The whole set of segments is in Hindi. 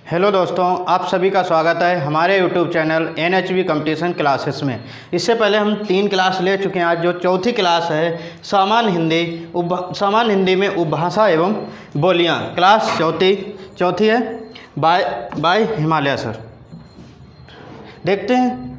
हेलो दोस्तों, आप सभी का स्वागत है हमारे YouTube channel NHB competition classes में। इससे पहले हम 3 क्लास ले चुके हैं। आज जो चौथी क्लास है सामान्य हिंदी में उपभाषा एवं बोलियां, क्लास चौथी है बाय हिमालय सर। देखते हैं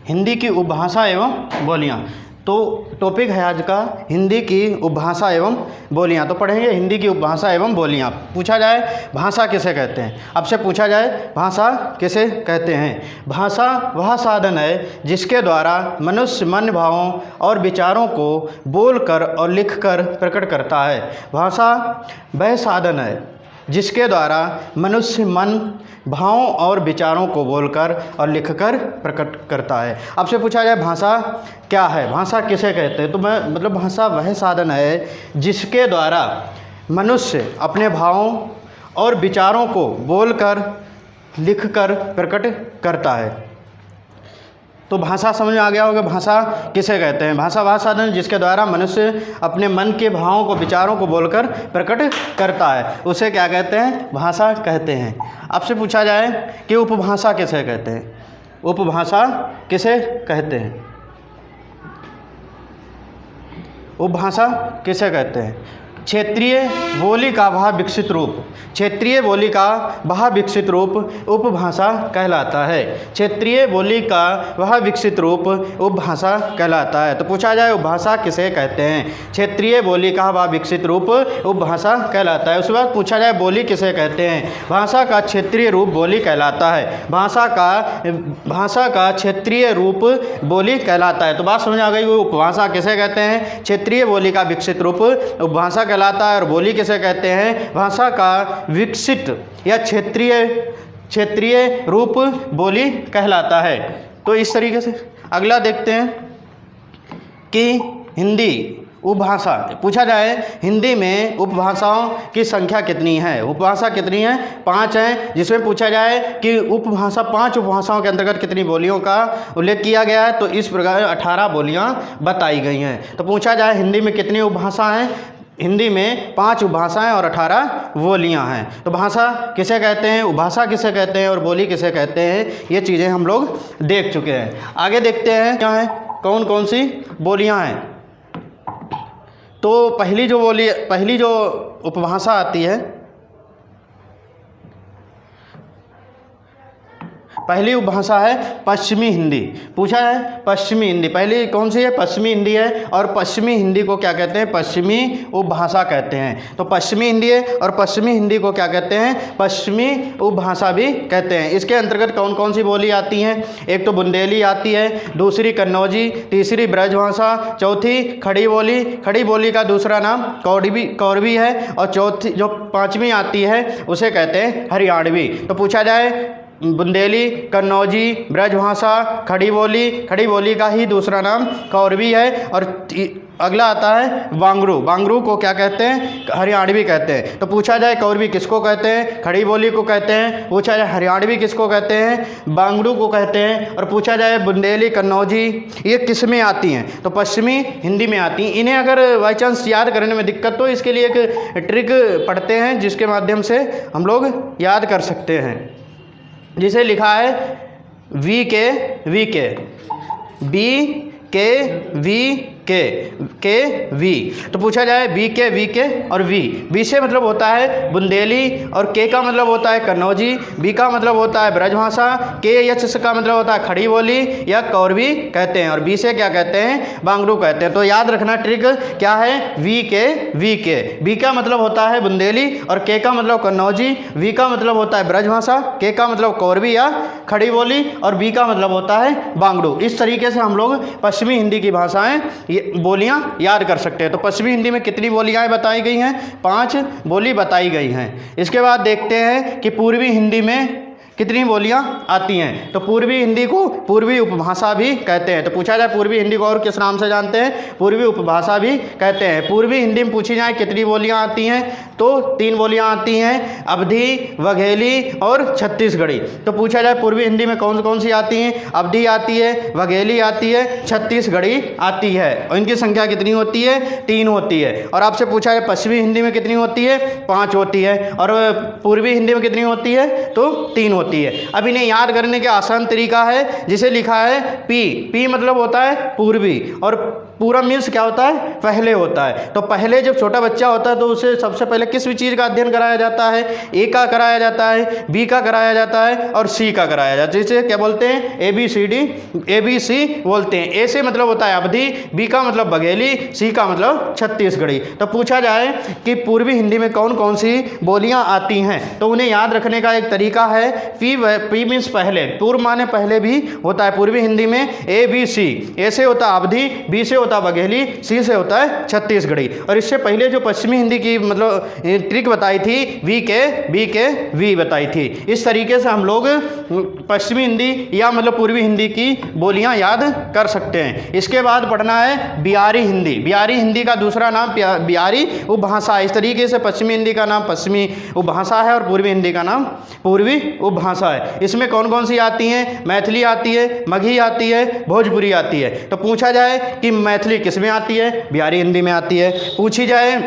हिंदी की उपभाषा एवं बोलियां। तो टॉपिक है आज का हिंदी की उपभाषा एवं बोलियां। तो पढ़ेंगे हिंदी की उपभाषा एवं बोलियां। पूछा जाए भाषा किसे कहते हैं, आपसे पूछा जाए भाषा किसे कहते हैं। भाषा वह साधन है जिसके द्वारा मनुष्य मन भावों और विचारों को बोलकर और लिखकर प्रकट करता है। भाषा वह साधन है जिसके द्वारा मनुष्य मन भावों और विचारों को बोलकर और लिखकर प्रकट करता है। आपसे पूछा जाए भाषा क्या है, भाषा किसे कहते हैं, तो भाषा वह साधन है जिसके द्वारा मनुष्य अपने भावों और विचारों को बोलकर लिखकर प्रकट करता है। तो भाषा समझ में आ गया होगा, भाषा किसे कहते हैं। भाषा वह साधन जिसके द्वारा मनुष्य अपने मन के भावों को विचारों को बोलकर प्रकट करता है, उसे क्या कहते हैं, भाषा कहते हैं। आपसे पूछा जाए कि उपभाषा किसे कहते हैं, उपभाषा किसे कहते हैं, उपभाषा किसे कहते हैं। क्षेत्रीय बोली का वह विकसित रूप, क्षेत्रीय बोली का वह विकसित रूप उपभाषा कहलाता है। क्षेत्रीय बोली का वह विकसित रूप उपभाषा कहलाता है। तो पूछा जाए उपभाषा किसे कहते हैं, क्षेत्रीय बोली का वह विकसित रूप उपभाषा कहलाता है। उसके बाद पूछा जाए बोली किसे कहते हैं। भाषा का क्षेत्रीय रूप बोली कहलाता है। भाषा का क्षेत्रीय रूप बोली कहलाता है। तो बात समझ आ गई, उपभाषा किसे कहते हैं, क्षेत्रीय बोली का विकसित रूप उपभाषा कहलाता है। और बोली किसे कहते हैं, भाषा का विकसित या क्षेत्रीय रूप बोली कहलाता है। तो इस तरीके से अगला देखते हैं कि हिंदी उपभाषा। पूछा जाए हिंदी में उपभाषाओं की संख्या कितनी है, उपभाषा कितनी है, 5 हैं। जिसमें पूछा जाए कि उपभाषा 5 उपभाषाओं के अंतर्गत कितनी बोलियों का उल्लेख किया गया है, तो इस प्रकार 18 बोलियां बताई गई हैं। तो पूछा जाए हिंदी में कितनी उपभाषा हैं, हिंदी में 5 उपभाषाएं और 18 बोलियां हैं। तो भाषा किसे कहते हैं, उपभाषा किसे कहते हैं और बोली किसे कहते हैं, ये चीज़ें हम लोग देख चुके हैं। आगे देखते हैं क्या है, कौन कौन सी बोलियां हैं। तो पहली जो उपभाषा आती है, पहली उपभाषा है पश्चिमी हिंदी। पूछा है पश्चिमी हिंदी पहली कौन सी है, पश्चिमी हिंदी है। और पश्चिमी हिंदी को क्या कहते हैं, पश्चिमी उपभाषा कहते हैं। तो पश्चिमी हिंदी है और पश्चिमी हिंदी को क्या कहते हैं, पश्चिमी उपभाषा भी कहते हैं। इसके अंतर्गत कौन कौन सी बोली आती हैं, एक तो बुंदेली आती है, दूसरी कन्नौजी, तीसरी ब्रजभाषा, चौथी खड़ी बोली। खड़ी बोली का दूसरा नाम कौरवी है। और चौथी जो 5वीं आती है उसे कहते हैं हरियाणवी। तो पूछा जाए बुंदेली, कन्नौजी, ब्रजभाषा, खड़ी बोली का ही दूसरा नाम कौरवी है। और अगला आता है बांगरू को क्या कहते हैं, हरियाणवी कहते हैं। तो पूछा जाए कौरवी किसको कहते हैं, खड़ी बोली को कहते हैं। पूछा जाए हरियाणवी किसको कहते हैं, बांगरू को कहते हैं। और पूछा जाए बुंदेली, कन्नौजी ये किस में आती हैं, तो पश्चिमी हिंदी में आती हैं। इन्हें अगर बाई चांस याद करने में दिक्कत तो इसके लिए एक ट्रिक पढ़ते हैं जिसके माध्यम से हम लोग याद कर सकते हैं, जिसे लिखा है वी के वी। तो पूछा जाए वी के और वी से मतलब होता है बुंदेली, और के का मतलब होता है कन्नौजी, बी का मतलब होता है ब्रजभाषा, के का मतलब होता है खड़ी बोली या कौरवी कहते हैं, और बी से क्या कहते हैं, बांगरू कहते हैं। तो याद रखना ट्रिक क्या है, वी के। बी का मतलब होता है बुंदेली और के का मतलब कन्नौजी, वी का मतलब होता है ब्रजभाषा, के का मतलब कौरवी या खड़ी बोली, और बी का मतलब होता है बांगरू। इस तरीके से हम लोग पश्चिमी हिंदी की भाषाएं बोलियां याद कर सकते हैं। तो पश्चिमी हिंदी में कितनी बोलियां बताई गई हैं, 5 बोली बताई गई हैं। इसके बाद देखते हैं कि पूर्वी हिंदी में कितनी बोलियां आती हैं। तो पूर्वी हिंदी को पूर्वी उपभाषा भी कहते हैं। तो पूछा जाए पूर्वी हिंदी को और किस नाम से जानते हैं, पूर्वी उपभाषा भी कहते हैं। पूर्वी हिंदी में पूछी जाए कितनी बोलियां आती हैं, तो 3 बोलियां आती हैं, अवधी, वघेली और छत्तीसगढ़ी। तो पूछा जाए पूर्वी हिंदी में कौन कौन सी आती हैं, अवधी आती है, वघेली आती है, छत्तीसगढ़ी आती है। और इनकी संख्या कितनी होती है, 3 होती है। और आपसे पूछा है पश्चिमी हिंदी में कितनी होती है, 5 होती है। और पूर्वी हिंदी में कितनी होती है, तो 3 होती है। अब इन्हें याद करने के आसान तरीका है, जिसे लिखा है पी मतलब होता है पूर्वी, और पूरा मीन्स क्या होता है, पहले होता है। तो पहले जब छोटा बच्चा होता है तो उसे सबसे पहले किस भी चीज़ का अध्ययन कराया जाता है, ए का कराया जाता है, बी का कराया जाता है और सी का कराया जाता है। जिसे क्या बोलते हैं, ABC बोलते हैं। ए से मतलब होता है अवधी, बी का मतलब बघेली, सी का मतलब छत्तीसगढ़ी। तो पूछा जाए कि पूर्वी हिंदी में कौन कौन सी बोलियाँ आती हैं, तो उन्हें याद रखने का एक तरीका है पी मीन्स पहले, पूर्व माने पहले भी होता है पूर्वी हिंदी में ABC। ए से होता है अवधी, बी से होता है बघेली, सी से होता है छत्तीसगढ़ी। और इससे पहले जो पश्चिमी हिंदी की मतलब ट्रिक बताई थी, बी के वी बताई थी। इस तरीके से हम लोग पश्चिमी हिंदी या मतलब पूर्वी हिंदी की बोलियां याद कर सकते हैं। इसके बाद पढ़ना है बिहारी हिंदी। बिहारी हिंदी का दूसरा नाम बिहारी उपभाषा। इस तरीके से पश्चिमी हिंदी का नाम पश्चिमी उपभाषा है और पूर्वी हिंदी का नाम पूर्वी उपभाषा है। इसमें कौन कौन सी आती हैं, मैथिली आती है, मगही आती है, भोजपुरी आती है। तो पूछा जाए कि मैथिली किस में आती है, बिहारी हिंदी में आती है। पूछी जाए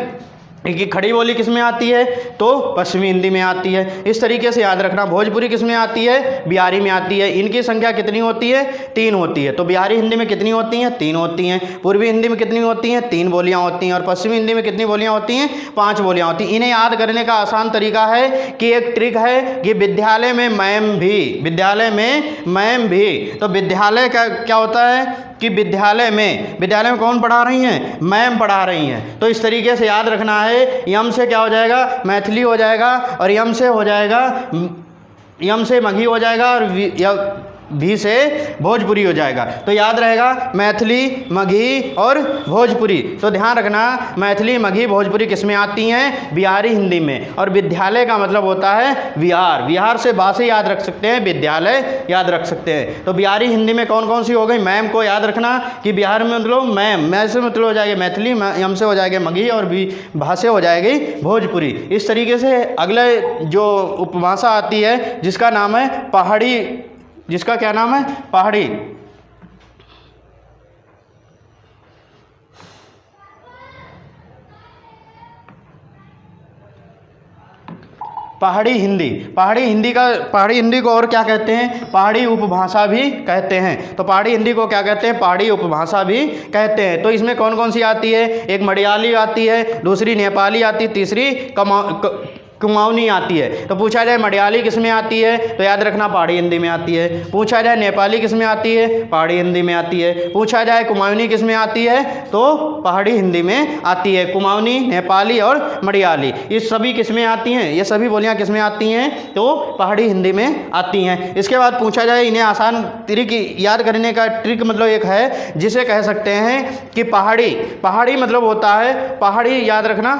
कि खड़ी बोली किस में आती है, तो पश्चिमी हिंदी में आती है। इस तरीके से याद रखना। भोजपुरी किस में आती है, बिहारी में आती है। इनकी संख्या कितनी होती है, 3 होती है। तो बिहारी हिंदी में कितनी होती हैं, 3 होती हैं। पूर्वी हिंदी में कितनी होती हैं, 3 बोलियां होती हैं। और पश्चिमी हिंदी में कितनी बोलियां होती हैं, 5 बोलियां होती हैं। इन्हें याद करने का आसान तरीका है कि एक ट्रिक है कि विद्यालय में मैम भी। तो विद्यालय का क्या होता है कि विद्यालय में कौन पढ़ा रही हैं, मैम पढ़ा रही हैं। तो इस तरीके से याद रखना है। यम से क्या हो जाएगा, मैथिली हो जाएगा, और यम से मगही हो जाएगा, और भी से भोजपुरी हो जाएगा। तो याद रहेगा मैथिली, मगही और भोजपुरी। तो ध्यान रखना, मैथिली, मगही, भोजपुरी किस में आती हैं, बिहारी हिंदी में। और विद्यालय का मतलब होता है विहार। विहार से भाषा याद रख सकते हैं, विद्यालय याद रख सकते हैं। तो बिहारी हिंदी में कौन कौन सी हो गई, मैम को याद रखना कि बिहार में मतलब मैम से मतलब हो जाएगी मैथिली, यम से हो जाएगी मगही, और भी भाषा हो जाएगी भोजपुरी। इस तरीके से अगले जो उपभाषा आती है जिसका नाम है पहाड़ी, जिसका क्या नाम है, पहाड़ी। पहाड़ी हिंदी को और क्या कहते हैं, पहाड़ी उपभाषा भी कहते हैं। तो पहाड़ी हिंदी को क्या कहते हैं, पहाड़ी उपभाषा भी कहते हैं। तो इसमें कौन कौन सी आती है, एक मलयाली आती है, दूसरी नेपाली आती है, तीसरी कुमाऊनी आती है। तो पूछा जाए मलयाली किस में आती है, तो याद रखना पहाड़ी हिंदी में आती है। पूछा जाए नेपाली किस में आती है, पहाड़ी हिंदी में आती है। पूछा जाए कुमाऊनी किस में आती है, तो पहाड़ी हिंदी में आती है। कुमाऊनी, नेपाली और मलयाली ये सभी किस में आती हैं, ये सभी बोलियां किस में आती हैं, तो पहाड़ी हिंदी में आती हैं। इसके बाद पूछा जाए इन्हें आसान ट्रिक याद करने का ट्रिक मतलब एक है जिसे कह सकते हैं कि पहाड़ी मतलब होता है, पहाड़ी याद रखना,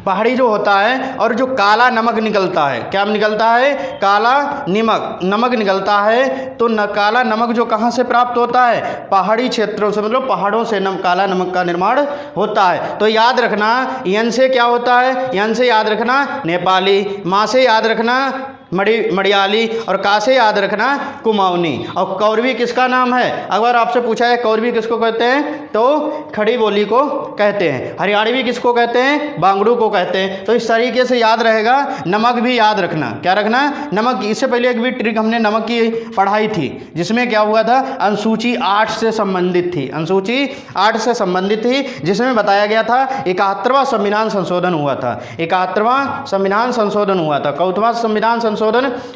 पहाड़ी जो होता है और जो काला नमक निकलता है, क्या निकलता है, काला नमक निकलता है। तो काला नमक जो कहाँ से प्राप्त होता है, पहाड़ी क्षेत्रों से, मतलब पहाड़ों से काला नमक का निर्माण होता है। तो याद रखना यन से क्या होता है, यन से याद रखना नेपाली, माँ से याद रखना मलयाली, और का से याद रखना कुमाऊनी। और कौरवी किसका नाम है, अगर आपसे पूछा है कौरवी किसको कहते हैं, तो खड़ी बोली को कहते हैं। हरियाणवी किसको कहते हैं, बांगड़ू को कहते हैं। तो इस तरीके से याद रहेगा। नमक भी याद रखना, क्या रखना, नमक। इससे पहले एक भी ट्रिक हमने नमक की पढ़ाई थी जिसमें क्या हुआ था, अनुसूची 8 से संबंधित थी, अनुसूची 8 से संबंधित थी, जिसमें बताया गया था 71वां संविधान संशोधन हुआ था, 71वां संविधान संशोधन हुआ था। कौतवां संविधान संशोधन,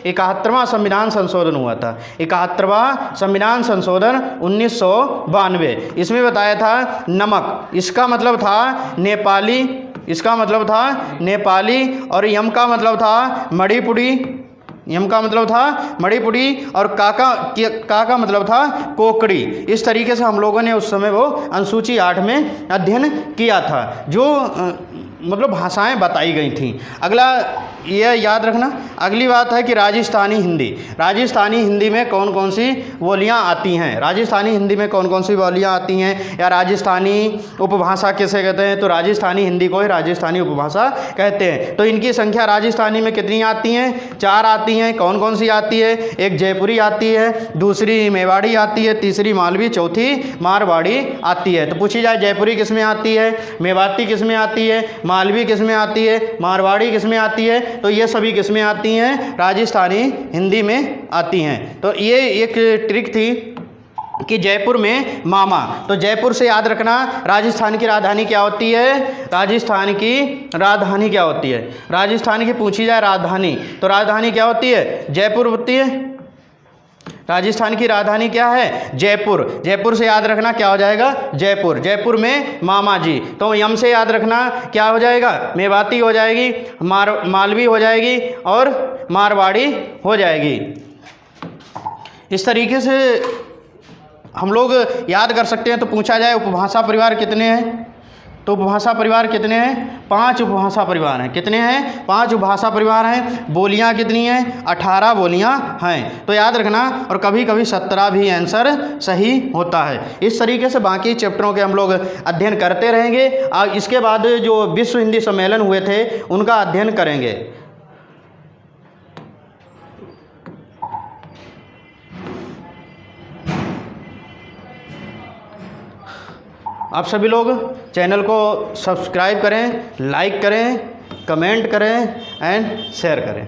71वां संविधान संशोधन हुआ था, 71वां संविधान संशोधन 1992। इसमें बताया था नमक, इसका मतलब था नेपाली, और यम का मतलब था मणिपुरी, और का का मतलब था कोकड़ी। इस तरीके से हम लोगों ने उस समय वो अनुसूची 8 में अध्ययन किया था, जो मतलब भाषाएं बताई गई थी। अगला ये याद रखना। अगली बात है कि राजस्थानी हिंदी। राजस्थानी हिंदी में कौन कौन सी बोलियां आती हैं? राजस्थानी हिंदी में कौन कौन सी बोलियां आती हैं, या राजस्थानी उपभाषा किसे कहते हैं? तो राजस्थानी हिंदी को ही राजस्थानी उपभाषा कहते हैं। तो इनकी संख्या राजस्थानी में कितनी आती हैं? 4 आती हैं। कौन कौन सी आती है? एक जयपुरी आती है, दूसरी मेवाड़ी आती है, तीसरी मालवी, चौथी मारवाड़ी आती है। तो पूछी जाए जयपुरी किस में आती है, मेवाती किस में आती है, मालवी किस में आती है, मारवाड़ी किस में आती है? तो ये सभी किस में आती हैं? राजस्थानी हिंदी में आती हैं। तो ये एक ट्रिक थी कि जयपुर में मामा। तो जयपुर से याद रखना राजस्थान की राजधानी क्या होती है? राजस्थान की राजधानी क्या होती है? राजस्थान की पूछी जाए राजधानी, तो राजधानी क्या होती है? जयपुर होती है। राजस्थान की राजधानी क्या है? जयपुर। जयपुर से याद रखना क्या हो जाएगा? जयपुर। जयपुर में मामा जी। तो यम से याद रखना क्या हो जाएगा? मेवाती हो जाएगी, मालवी हो जाएगी और मारवाड़ी हो जाएगी। इस तरीके से हम लोग याद कर सकते हैं। तो पूछा जाए उपभाषा परिवार कितने हैं? तो उपभाषा परिवार कितने हैं? 5 उपभाषा परिवार हैं। कितने हैं? 5 उपभाषा परिवार हैं। बोलियां कितनी हैं? 18 बोलियां हैं। तो याद रखना, और कभी कभी 17 भी आंसर सही होता है। इस तरीके से बाकी चैप्टरों के हम लोग अध्ययन करते रहेंगे। इसके बाद जो विश्व हिंदी सम्मेलन हुए थे उनका अध्ययन करेंगे। आप सभी लोग चैनल को सब्सक्राइब करें, लाइक करें, कमेंट करें एंड शेयर करें।